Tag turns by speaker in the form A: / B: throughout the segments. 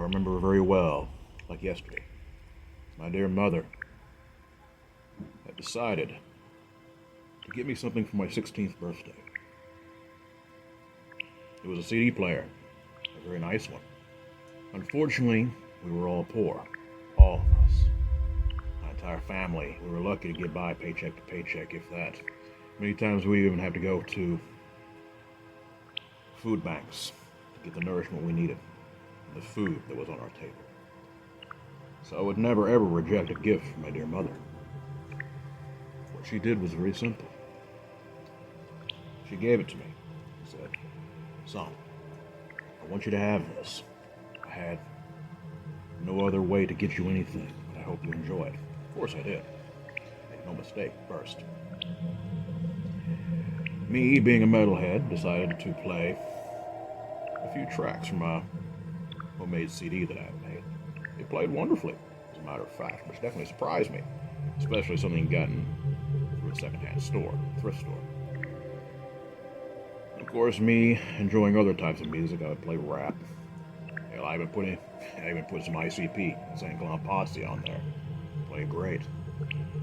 A: remember very well, like yesterday. My dear mother had decided to get me something for my 16th birthday. It was a CD player, a very nice one. Unfortunately, we were all poor, all of us. My entire family, we were lucky to get by paycheck to paycheck, if that. Many times we even had to go to food banks to get the nourishment we needed, and the food that was on our table. So I would never ever reject a gift from my dear mother. What she did was very simple. She gave it to me and said, "Son, I want you to have this. I had no other way to get you anything, but I hope you enjoy it." Of course I did. Make no mistake, first. Me, being a metalhead, decided to play a few tracks from a homemade CD that I had made. It played wonderfully, as a matter of fact, which definitely surprised me, especially something gotten through a secondhand store, thrift store. Of course, me enjoying other types of music, I would play rap. Hell, I even put some ICP, St. Clown Posse, on there. Played great.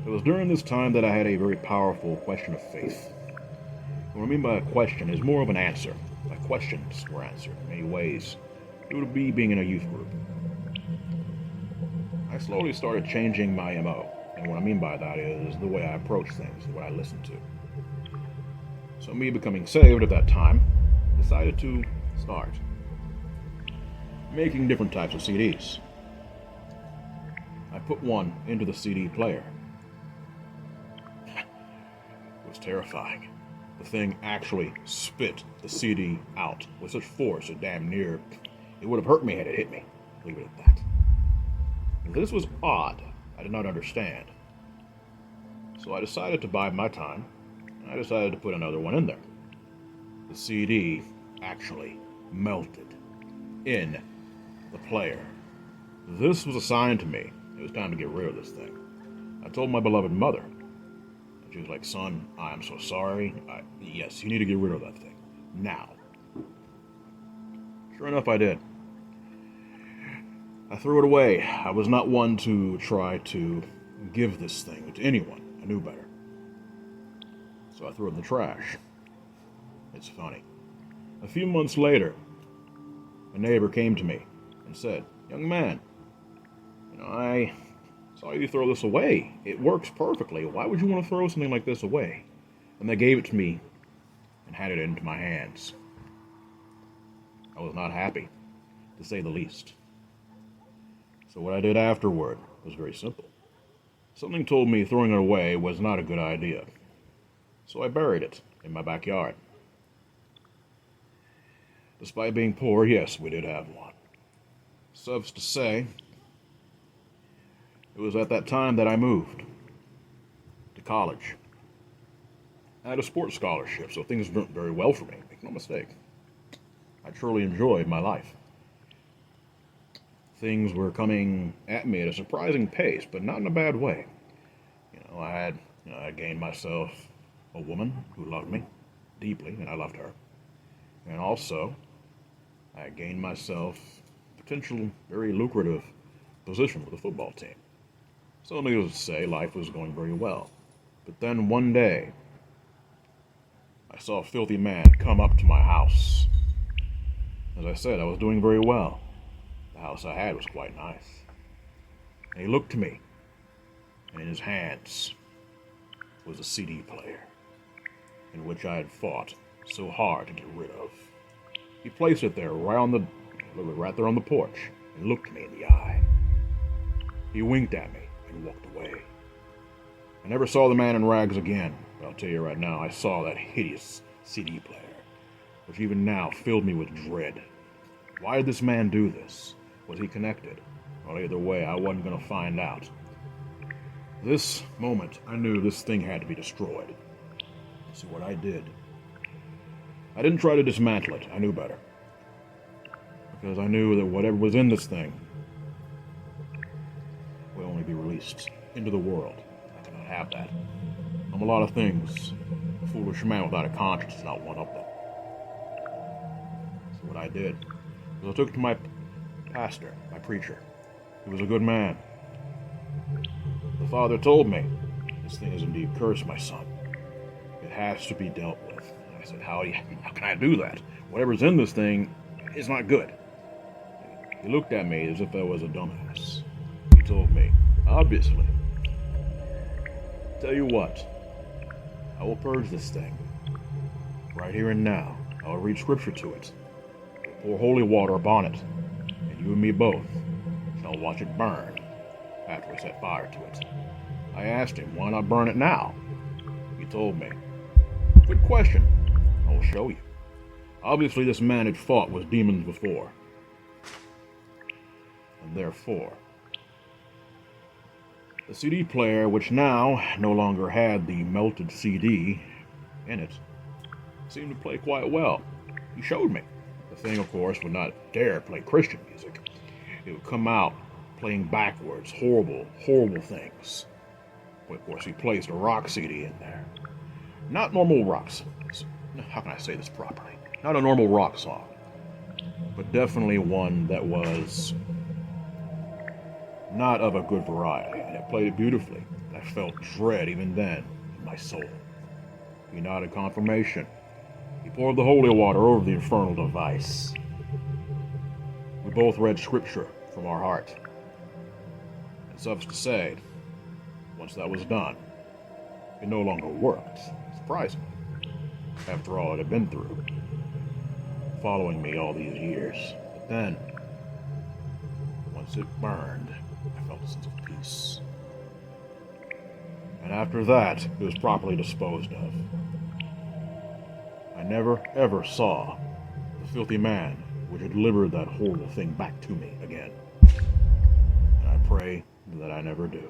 A: It was during this time that I had a very powerful question of faith. What I mean by a question is more of an answer. My questions were answered in many ways. It would be being in a youth group. I slowly started changing my MO, and what I mean by that is the way I approach things, what I listen to. So me becoming saved at that time, decided to start making different types of CDs. I put one into the CD player. It was terrifying. The thing actually spit the CD out with such force that damn near it would have hurt me had it hit me. Leave it at that. This was odd. I did not understand. So I decided to bide my time. I decided to put another one in there. The CD actually melted in the player. This was a sign to me. It was time to get rid of this thing. I told my beloved mother. And she was like, "Son, I am so sorry. Yes, you need to get rid of that thing. Now." Sure enough, I did. I threw it away. I was not one to try to give this thing to anyone. I knew better. So I threw it in the trash. It's funny. A few months later, a neighbor came to me and said, "Young man, I saw you throw this away. It works perfectly. Why would you want to throw something like this away?" And they gave it to me and handed it into my hands. I was not happy, to say the least. So what I did afterward was very simple. Something told me throwing it away was not a good idea. So I buried it in my backyard. Despite being poor, yes, we did have one. Suffice to say, it was at that time that I moved to college. I had a sports scholarship, so things went very well for me. Make no mistake. I truly enjoyed my life. Things were coming at me at a surprising pace, but not in a bad way. I gained myself a woman who loved me deeply, and I loved her. And also, I gained myself a potential very lucrative position with the football team. So needless to say, life was going very well. But then one day, I saw a filthy man come up to my house. As I said, I was doing very well. The house I had was quite nice. And he looked to me, and in his hands was a CD player, in which I had fought so hard to get rid of. He placed it there right there on the porch, and looked me in the eye. He winked at me and walked away. I never saw the man in rags again, but I'll tell you right now, I saw that hideous CD player, which even now filled me with dread. Why did this man do this? Was he connected? Well, either way, I wasn't going to find out. This moment, I knew this thing had to be destroyed. So what I did, I didn't try to dismantle it. I knew better. Because I knew that whatever was in this thing will only be released into the world. I cannot have that. I'm a lot of things. A foolish man without a conscience is not one of them. So what I did was I took it to my pastor, my preacher. He was a good man. The father told me, this thing is indeed cursed, my son. It has to be dealt with. I said, how can I do that? Whatever's in this thing is not good. He looked at me as if I was a dumbass. He told me, obviously. Tell you what, I will purge this thing. Right here and now, I will read scripture to it. Pour holy water upon it, and you and me both shall watch it burn after we set fire to it. I asked him, why not burn it now? He told me, good question, I will show you. Obviously this man had fought with demons before, and therefore, the CD player, which now no longer had the melted CD in it, seemed to play quite well. He showed me. The thing, of course, would not dare play Christian music. It would come out playing backwards, horrible, horrible things. But of course, he placed a rock CD in there. Not normal rock songs. How can I say this properly? Not a normal rock song, but definitely one that was not of a good variety, and it played it beautifully. I felt dread even then in my soul. He nodded confirmation. He poured the holy water over the infernal device. We both read scripture from our heart. And suffice to say, once that was done, it no longer worked. Surprisingly, after all it had been through, following me all these years. But then, once it burned, I felt a sense of peace. And after that, it was properly disposed of. I never, ever saw the filthy man which had delivered that horrible thing back to me again. And I pray that I never do.